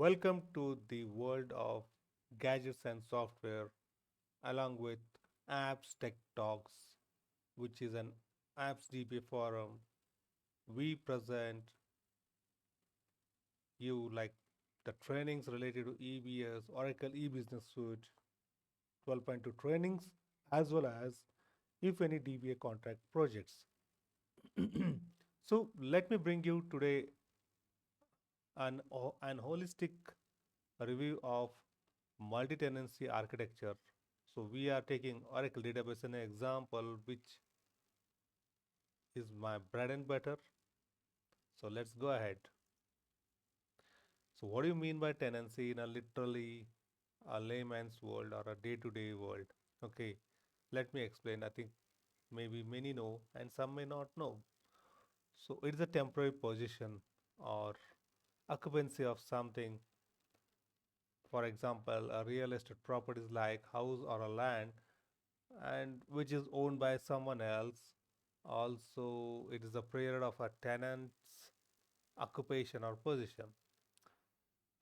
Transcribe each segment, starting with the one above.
Welcome to the world of gadgets and software, along with Apps Tech Talks, which is an Apps DBA forum. We present you like the trainings related to EBS, Oracle e-business suite, 12.2 trainings, as well as if any DBA contract projects. So let me bring you today an holistic review of multi-tenancy architecture. So we are taking Oracle database as an example, which is my bread and butter. So let's go ahead. So what do you mean by tenancy in a literally a layman's world or a day-to-day world? Okay, let me explain. I think maybe many know and some may not know. So it is a temporary position or occupancy of something. For example, a real estate properties like house or a land and which is owned by someone else. Also, it is a period of a tenant's occupation or position.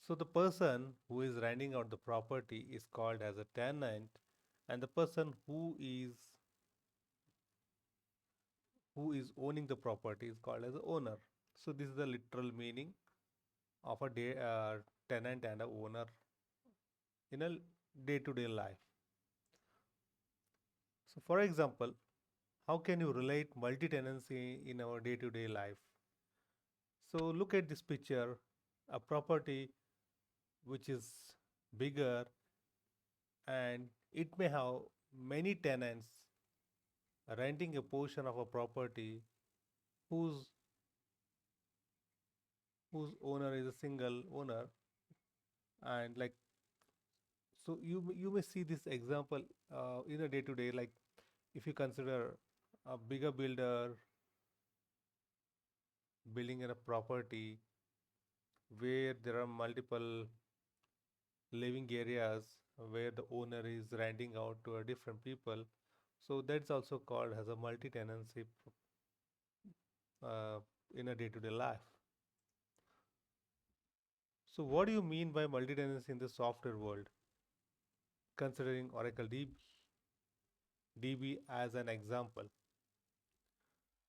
So the person who is renting out the property is called as a tenant, and the person who is owning the property is called as a owner. So this is the literal meaning of a tenant and a owner in a day-to-day life. So for example, how can you relate multi-tenancy in our day-to-day life? So look at this picture, a property which is bigger and it may have many tenants renting a portion of a property whose whose owner is a single owner, and like, so you may see this example in a day to day, like if you consider a bigger builder building in a property where there are multiple living areas where the owner is renting out to a different people. So that's also called as a multi-tenancy uh, in a day-to-day life. So what do you mean by multi-tenancy in the software world? Considering Oracle DB as an example.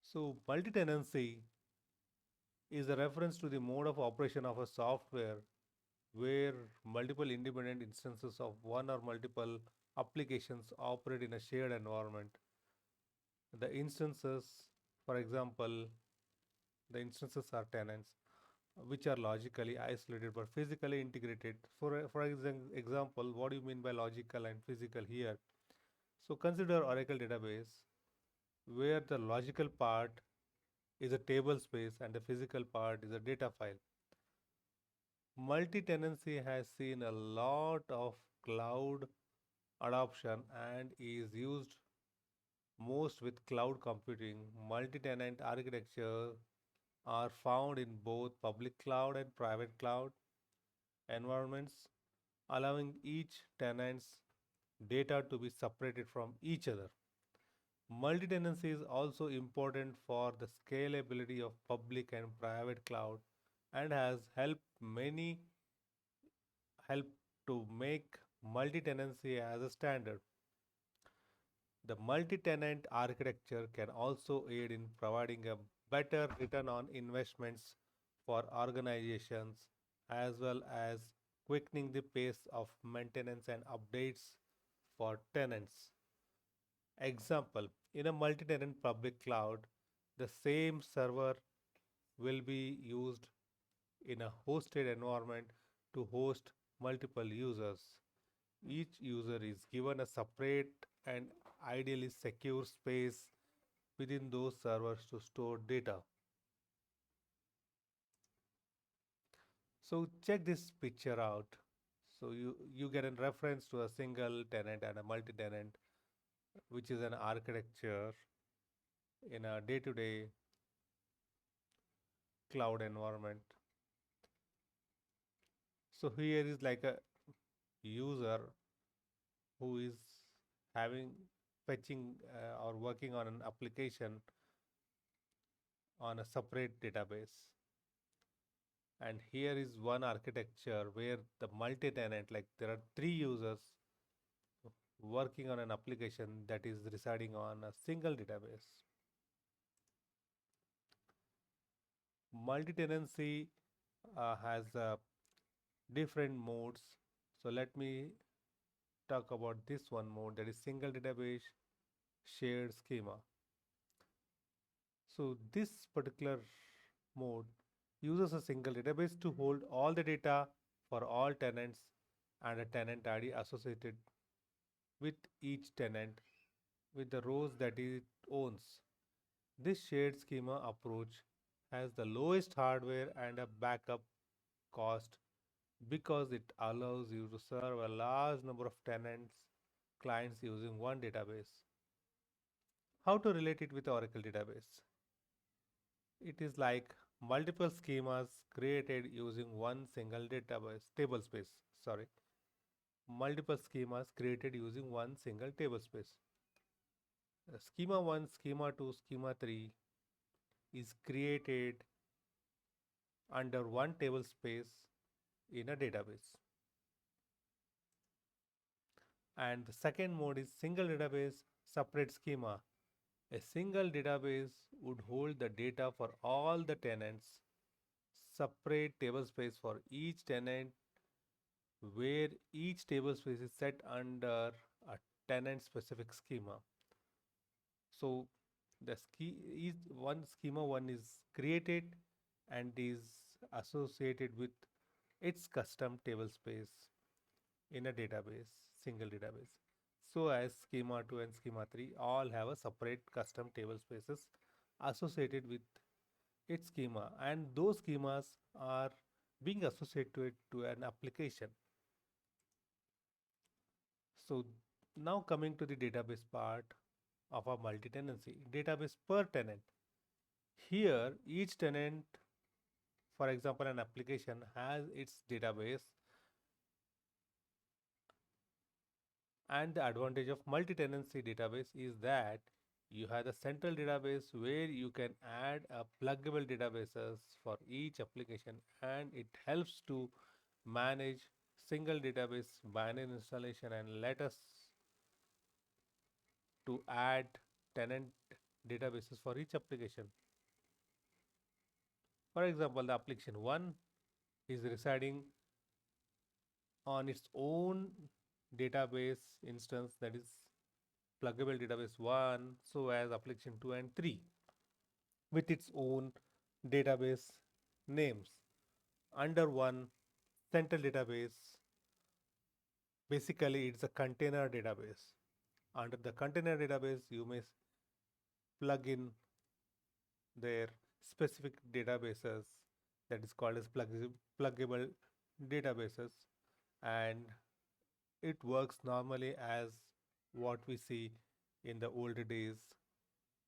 So multi-tenancy is a reference to the mode of operation of a software where multiple independent instances of one or multiple applications operate in a shared environment. The instances, for example, the instances are tenants, which are logically isolated but physically integrated. For example, what do you mean by logical and physical here? So consider Oracle database, where the logical part is a table space and the physical part is a data file. Multi-tenancy has seen a lot of cloud adoption and is used most with cloud computing. Multi-tenant architecture are found in both public cloud and private cloud environments, allowing each tenant's data to be separated from each other. Multi-tenancy is also important for the scalability of public and private cloud and has helped to make multi-tenancy as a standard. The multi-tenant architecture can also aid in providing a better return on investments for organizations as well as quickening the pace of maintenance and updates for tenants. Example, in a multi-tenant public cloud, the same server will be used in a hosted environment to host multiple users. Each user is given a separate and ideally secure space within those servers to store data. So check this picture out. So you get a reference to a single tenant and a multi-tenant, which is an architecture in a day-to-day cloud environment. So here is like a user who is having fetching or working on an application on a separate database. And here is one architecture where the multi-tenant, like there are three users working on an application that is residing on a single database. Multi-tenancy has different modes. So let me talk about this one mode, that is single database shared schema. So this particular mode uses a single database to hold all the data for all tenants and a tenant ID associated with each tenant with the rows that it owns. This shared schema approach has the lowest hardware and a backup cost because it allows you to serve a large number of tenants clients using one database. How to relate it with Oracle database? It is like multiple schemas created using one single database table space. Sorry, multiple schemas created using one single table space. Schema 1, schema 2, schema 3 is created under one table space in a database. And the second mode is single database separate schema. A single database would hold the data for all the tenants, separate table space for each tenant, where each table space is set under a tenant specific schema. So the one schema one is created and is associated with its custom table space in a database, single database. So as schema 2 and schema 3 all have a separate custom table spaces associated with its schema, and those schemas are being associated to an application. So now coming to the database part of a multi-tenancy, database per tenant. Here each tenant, for example an application, has its database, and the advantage of multi-tenancy database is that you have the central database where you can add a pluggable databases for each application, and it helps to manage single database binary installation and let us to add tenant databases for each application. For example, the application 1 is residing on its own database instance, that is pluggable database 1, so as application 2 and 3 with its own database names under one central database. Basically it's a container database. Under the container database you may plug in their specific databases, that is called as pluggable databases, and it works normally as what we see in the older days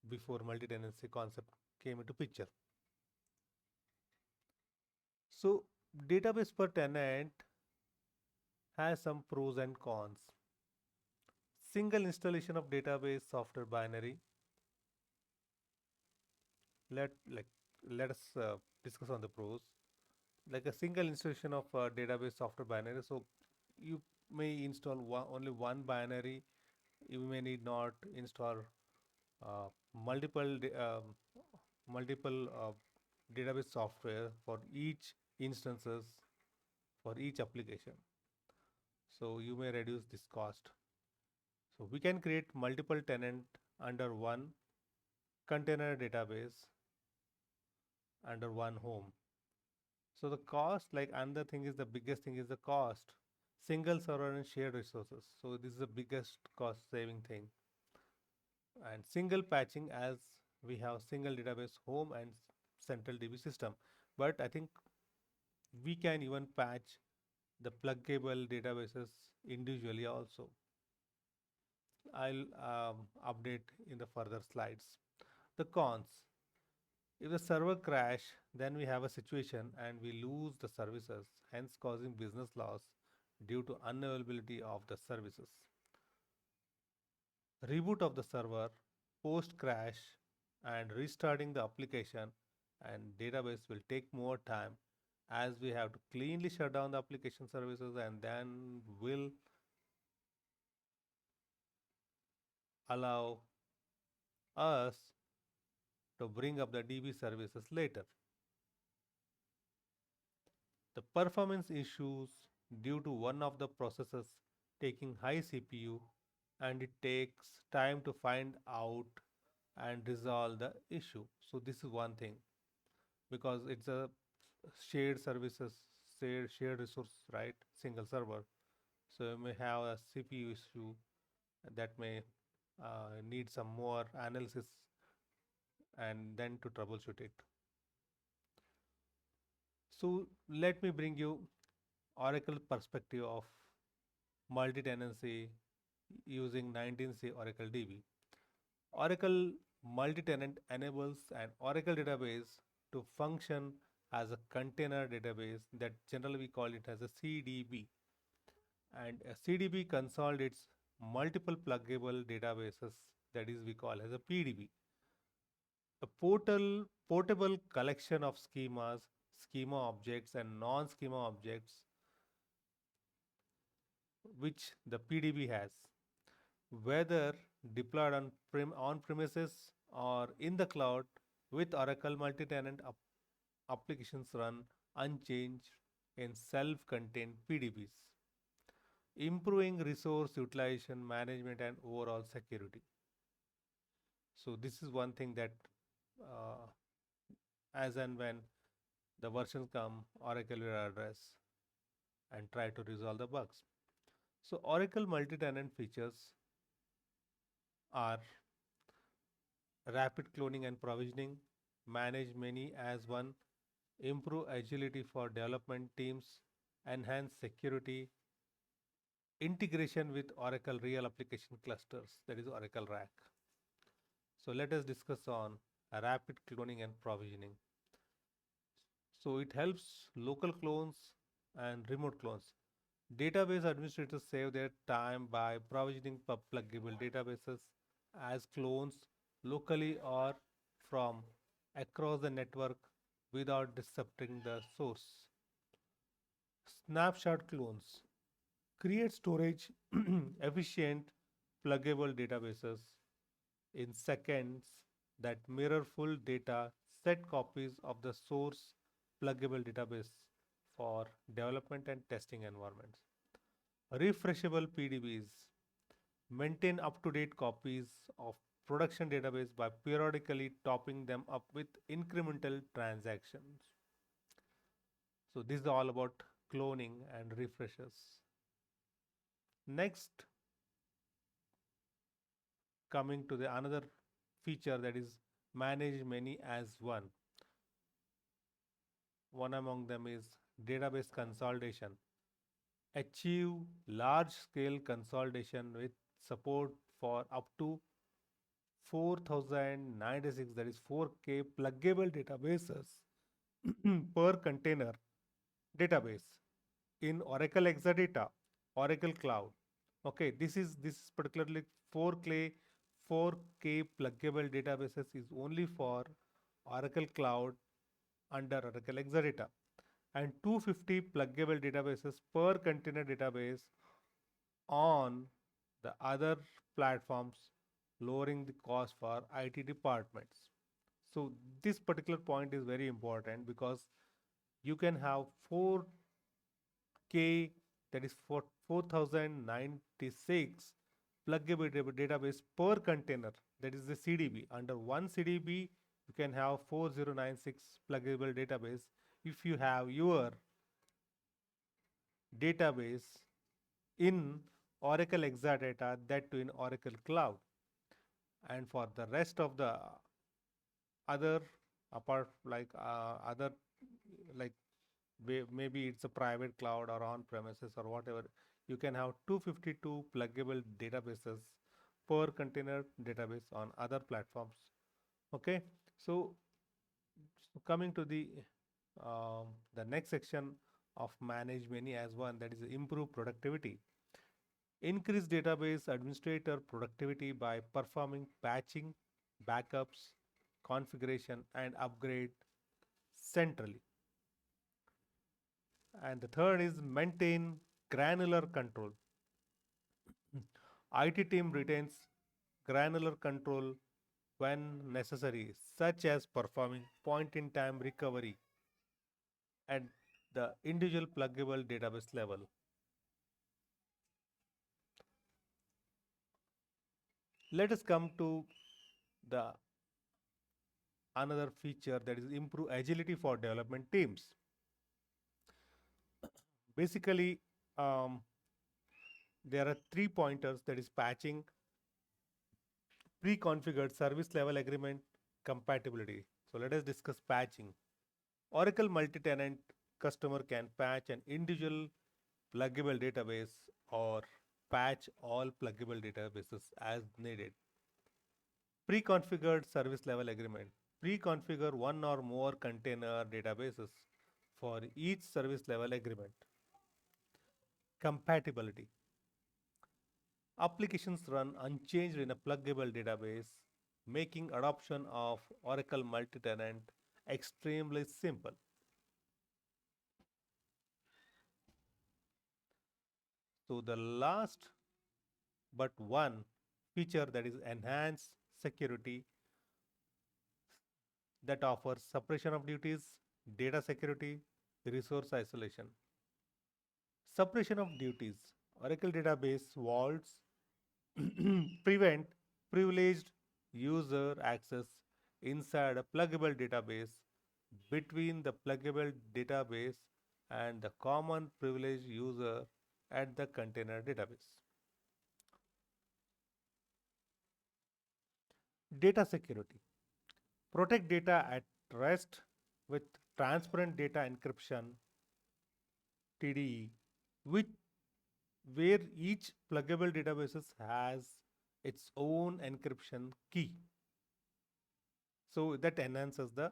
before multi-tenancy concept came into picture. So database per tenant has some pros and cons. Single installation of database software binary. Let us discuss on the pros. Like a single installation of database software binary. So you may install only one binary. You may need not install uh, multiple multiple database software for each instances for each application. So you may reduce this cost. So we can create multiple tenant under one container database under one home. So the cost, like another thing is, the biggest thing is the cost. Single server and shared resources. So this is the biggest cost saving thing. And single patching, as we have single database home and central DB system. But I think we can even patch the pluggable databases individually also. I'll update in the further slides. The cons. If the server crash, then we have a situation and we lose the services, hence causing business loss due to unavailability of the services. Reboot of the server, post crash, and restarting the application and database will take more time as we have to cleanly shut down the application services and then will allow us to bring up the DB services later. The performance issues due to one of the processes taking high CPU, and it takes time to find out and resolve the issue. So this is one thing, because it's a shared services, shared resource, right? Single server. So you may have a CPU issue that may need some more analysis and then to troubleshoot it. So let me bring you Oracle perspective of multi-tenancy using 19C Oracle DB. Oracle multi-tenant enables an Oracle database to function as a container database that generally we call it as a CDB. And a CDB consolidates multiple pluggable databases, that is we call as a PDB. A portable collection of schemas, schema objects and non-schema objects which the PDB has, whether deployed on premises or in the cloud. With Oracle multi-tenant applications run unchanged in self-contained PDBs, improving resource utilization management and overall security. So this is one thing that uh, as and when the versions come, Oracle will address and try to resolve the bugs. So Oracle multi-tenant features are rapid cloning and provisioning, manage many as one, improve agility for development teams, enhance security, integration with Oracle real application clusters, that is Oracle RAC. So let us discuss on rapid cloning and provisioning. So it helps local clones and remote clones. Database administrators save their time by provisioning pluggable databases as clones locally or from across the network without disrupting the source. Snapshot clones create storage efficient pluggable databases in seconds that mirror full data set copies of the source pluggable database for development and testing environments. Refreshable PDBs maintain up-to-date copies of production database by periodically topping them up with incremental transactions. So this is all about cloning and refreshes. Next, coming to the another feature, that is manage many as one. One among them is database consolidation. Achieve large scale consolidation with support for up to 4096, that is 4K pluggable databases per container database in Oracle Exadata, Oracle Cloud. Okay, this is particularly 4K pluggable databases is only for Oracle Cloud under Oracle Exadata, and 250 pluggable databases per container database on the other platforms, lowering the cost for IT departments. So this particular point is very important because you can have 4K, that is for 4096 pluggable database per container, that is the CDB. Under one CDB, you can have 4096 pluggable database if you have your database in Oracle Exadata, that too in Oracle Cloud. And for the rest of the other, apart like other, like maybe it's a private cloud or on premises or whatever, you can have 252 pluggable databases per container database on other platforms. Okay, so coming to the next section of manage many as one, that is improve productivity. Increase database administrator productivity by performing patching, backups, configuration, and upgrade centrally. And the third is maintain granular control. IT team retains granular control when necessary, such as performing point in time recovery at the individual pluggable database level. Let us come to the another feature, that is improve agility for development teams. Basically, um, there are three pointers, that is patching, pre-configured service level agreement, compatibility. So let us discuss patching. Oracle multi-tenant customer can patch an individual pluggable database or patch all pluggable databases as needed. Pre-configured service level agreement. Pre-configure one or more container databases for each service level agreement. Compatibility. Applications run unchanged in a pluggable database, making adoption of Oracle multi-tenant extremely simple. So the last but one feature, that is enhanced security, that offers separation of duties, data security, resource isolation. Separation of duties. Oracle database vaults prevent privileged user access inside a pluggable database between the pluggable database and the common privileged user at the container database. Data security. Protect data at rest with transparent data encryption TDE, which where each pluggable databases has its own encryption key. So that enhances the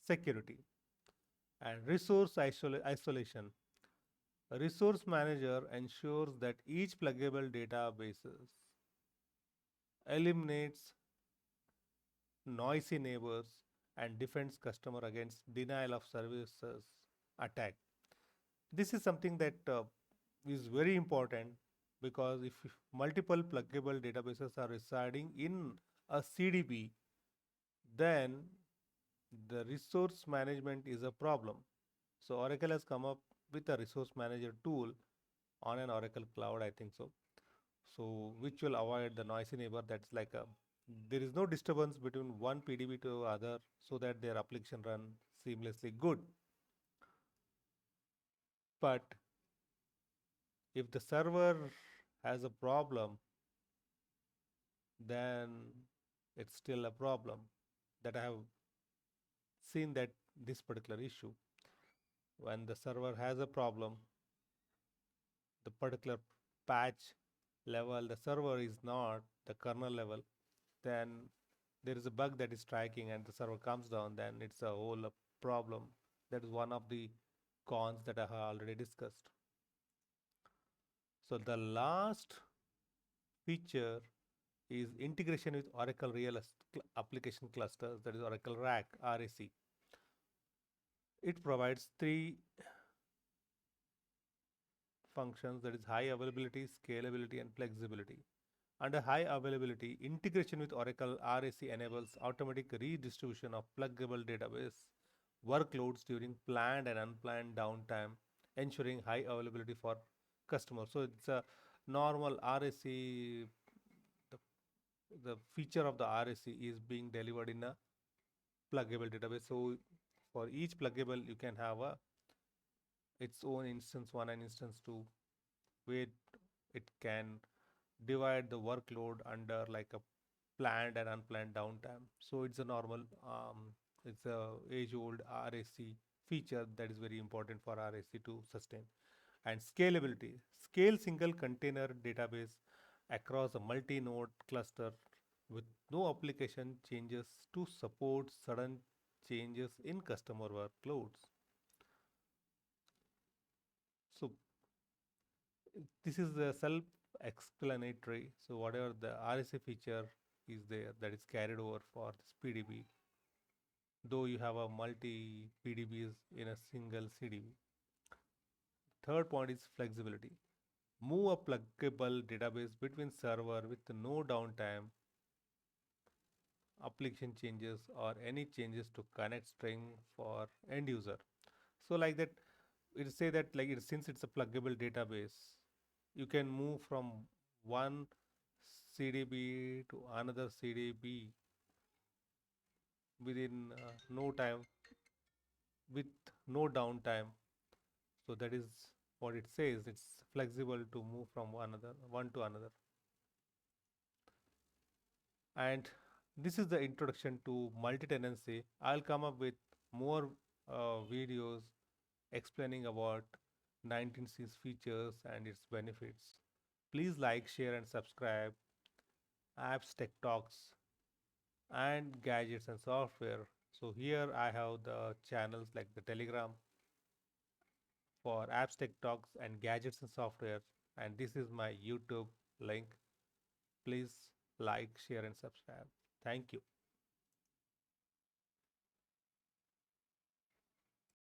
security. And resource isolation. A resource manager ensures that each pluggable databases eliminates noisy neighbors and defends customer against denial of services attack. This is something that is very important, because if multiple pluggable databases are residing in a CDB, then the resource management is a problem. So Oracle has come up with a resource manager tool on an Oracle cloud, I think so. So which will avoid the noisy neighbor. That's like a, there is no disturbance between one PDB to other, so that their application run seamlessly good. But if the server has a problem, then it's still a problem, that I have seen that this particular issue. When the server has a problem, the particular patch level, the server is not the kernel level, then there is a bug that is striking and the server comes down, then it's a whole problem. That is one of the cons that I have already discussed. So the last feature is integration with Oracle Real Application Clusters, that is Oracle RAC, RAC. It provides three functions, that is high availability, scalability, and flexibility. Under high availability, integration with Oracle RAC enables automatic redistribution of pluggable database workloads during planned and unplanned downtime, ensuring high availability for customers. So it's a normal RAC, the feature of the RAC is being delivered in a pluggable database. So for each pluggable, you can have a its own instance 1 and instance 2, where it can divide the workload under like a planned and unplanned downtime. So it's a normal, it's a age-old RAC feature that is very important for RAC to sustain. And scalability, scale single container database across a multi-node cluster with no application changes to support sudden changes in customer workloads. So this is the self-explanatory. So whatever the RSA feature is there, that is carried over for this PDB, though you have a multi PDBs in a single CDB. third point is flexibility. Move a pluggable database between server with no downtime, application changes, or any changes to connect string for end user. So like that, it say that like it since it's a pluggable database, you can move from one CDB to another CDB within no time with no downtime. So that is what it says. It's flexible to move from one to another. And this is the introduction to multi-tenancy. I'll come up with more videos explaining about 19C's features and its benefits. Please like, share, and subscribe Apps Tech Talks and Gadgets and Software. So here I have the channels like the Telegram for Apps Tech Talks and Gadgets and Software, and this is my YouTube link. Please like, share, and subscribe. Thank you.